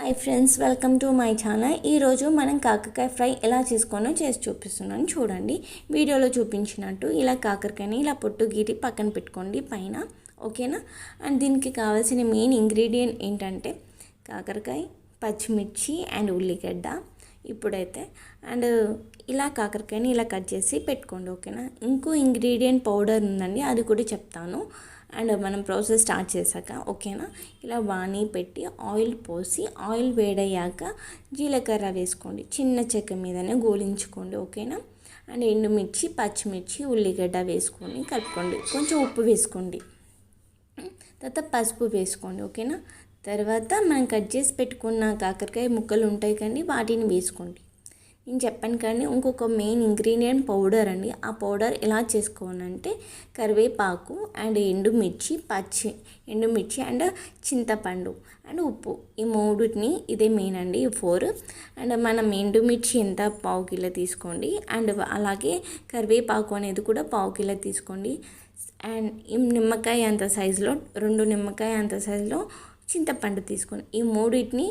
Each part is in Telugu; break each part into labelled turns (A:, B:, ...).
A: Hi friends, welcome to my channel. ఈరోజు మనం కాకరకాయ ఫ్రై ఎలా చేసుకోనో చేసి చూపిస్తున్నాను. చూడండి, వీడియోలో చూపించినట్టు ఇలా కాకరకాయని ఇలా పొట్టు గీరి పక్కన పెట్టుకోండి పైన, ఓకేనా. అండ్ దీనికి కావాల్సిన మెయిన్ ఇంగ్రీడియంట్ ఏంటంటే కాకరకాయ, పచ్చిమిర్చి అండ్ ఉల్లిగడ్డ. ఇప్పుడైతే అండ్ ఇలా కాకరకాయని ఇలా కట్ చేసి పెట్టుకోండి, ఓకేనా. ఇంకో ఇంగ్రీడియంట్ పౌడర్ ఉందండి, అది కూడా చెప్తాను. అండ్ మనం ప్రాసెస్ స్టార్ట్ చేశాక, ఓకేనా. ఇలా వాణి పెట్టి ఆయిల్ పోసి ఆయిల్ వేడయ్యాక జీలకర్ర వేసుకోండి, చిన్న చెక్క మీదనే గోలించుకోండి, ఓకేనా. అండ్ ఎండుమిర్చి, పచ్చిమిర్చి, ఉల్లిగడ్డ వేసుకొని కలుపుకోండి. కొంచెం ఉప్పు వేసుకోండి, తర్వాత పసుపు వేసుకోండి, ఓకేనా. తర్వాత మనం కట్ చేసి పెట్టుకున్న కాకరకాయ ముక్కలు ఉంటాయి కానీ వాటిని వేసుకోండి. నేను చెప్పాను కానీ ఇంకొక మెయిన్ ఇంగ్రీడియంట్ పౌడర్ అండి. ఆ పౌడర్ ఎలా చేసుకోవాలంటే కరివేపాకు అండ్ ఎండుమిర్చి అండ్ చింతపండు అండ్ ఉప్పు, ఈ మూడుని ఇదే మెయిన్ అండి, ఈ 4. అండ్ మనం ఎండుమిర్చి ఎంత, పావు కిలో తీసుకోండి. అండ్ అలాగే కరివేపాకు అనేది కూడా పావు కిలో తీసుకోండి. అండ్ ఈ నిమ్మకాయ అంత సైజులో 2 నిమ్మకాయ అంత సైజులో చింతపండు తీసుకోండి. ఈ మూడింటిని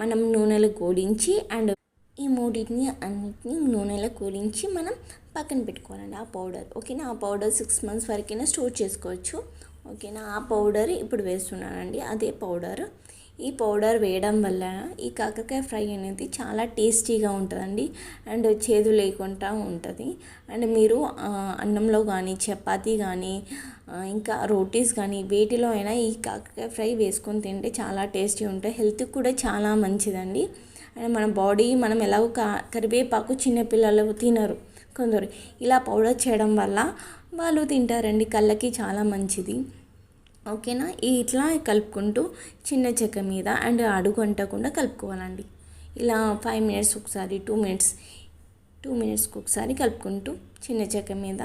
A: మనం నూనెలో గోలించి అన్నిటిని నూనెలో కూలించి మనం పక్కన పెట్టుకోవాలండి ఆ పౌడర్, ఓకేనా. ఆ పౌడర్ 6 months వరకైనా స్టోర్ చేసుకోవచ్చు, ఓకేనా. ఆ పౌడర్ ఇప్పుడు వేస్తున్నానండి, అదే పౌడర్. ఈ పౌడర్ వేయడం వల్ల ఈ కాకరకాయ ఫ్రై అనేది చాలా టేస్టీగా ఉంటుందండి అండ్ చేదు లేకుండా ఉంటుంది. అండ్ మీరు అన్నంలో కానీ, చపాతీ కానీ, ఇంకా రోటీస్ కానీ వేటిలో అయినా ఈ కాకరకాయ ఫ్రై వేసుకొని తింటే చాలా టేస్టీ ఉంటాయి. హెల్త్కి కూడా చాలా మంచిదండి. అండ్ మన బాడీ, మనం ఎలాగో కరివేపాకు చిన్నపిల్లలు తినరు కొందరు, ఇలా పౌడర్ చేయడం వల్ల వాళ్ళు తింటారండి, కళ్ళకి చాలా మంచిది, ఓకేనా. ఇట్లా కలుపుకుంటూ చిన్న చెక్క మీద అండ్ అడుగు అంటకుండా కలుపుకోవాలండి. ఇలా 5 minutes ఒకసారి, 2 minutesకి ఒకసారి కలుపుకుంటూ చిన్న చెక్క మీద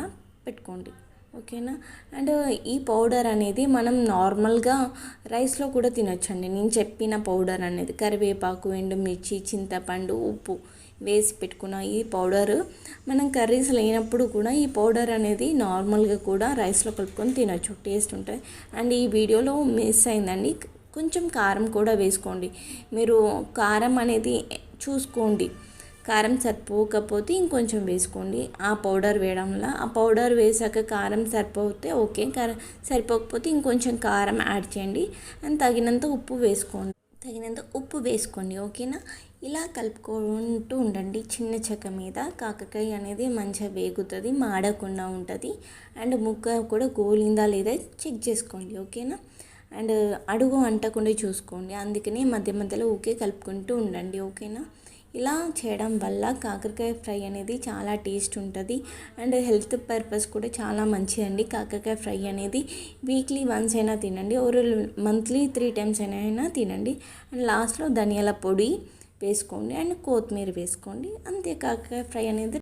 A: పెట్టుకోండి, ఓకేనా. అండ్ ఈ పౌడర్ అనేది మనం నార్మల్గా రైస్లో కూడా తినొచ్చండి. నేను చెప్పిన పౌడర్ అనేది కరివేపాకు, ఎండుమిర్చి, చింతపండు, ఉప్పు వేసి పెట్టుకున్న ఈ పౌడర్ మనం కర్రీస్ లేనప్పుడు కూడా ఈ పౌడర్ అనేది నార్మల్గా కూడా రైస్లో కలుపుకొని తినొచ్చు, టేస్ట్ ఉంటుంది. అండ్ ఈ వీడియోలో మిస్ అయిందండి, కొంచెం కారం కూడా వేసుకోండి. మీరు కారం అనేది చూసుకోండి, కారం సరిపోకపోతే ఇంకొంచెం వేసుకోండి. ఆ పౌడర్ వేయడం వల్ల, ఆ పౌడర్ వేసాక కారం సరిపోతే ఓకే, సరిపోకపోతే ఇంకొంచెం కారం యాడ్ చేయండి. అండ్ తగినంత ఉప్పు వేసుకోండి, ఓకేనా. ఇలా కలుపుకుంటూ ఉండండి చిన్న చెక్క మీద. కాకరకాయ అనేది మంచిగా వేగుతుంది, మాడకుండా ఉంటుంది. అండ్ ముక్క కూడా గోలిందా లేదా చెక్ చేసుకోండి, ఓకేనా. అండ్ అడుగు అంటకుండా చూసుకోండి, అందుకని మధ్య మధ్యలో ఊకే కలుపుకుంటూ ఉండండి, ఓకేనా. ఇలా చేయడం వల్ల కాకరకాయ ఫ్రై అనేది చాలా టేస్ట్ ఉంటుంది అండ్ హెల్త్ పర్పస్ కూడా చాలా మంచిదండి. కాకరకాయ ఫ్రై అనేది వీక్లీ వన్స్ అయినా తినండి, ఒక మంత్లీ 3 times అయినా తినండి. అండ్ లాస్ట్లో ధనియాల పొడి వేసుకోండి అండ్ కొత్తిమీర వేసుకోండి, అంతే. కాకరకాయ ఫ్రై అనేది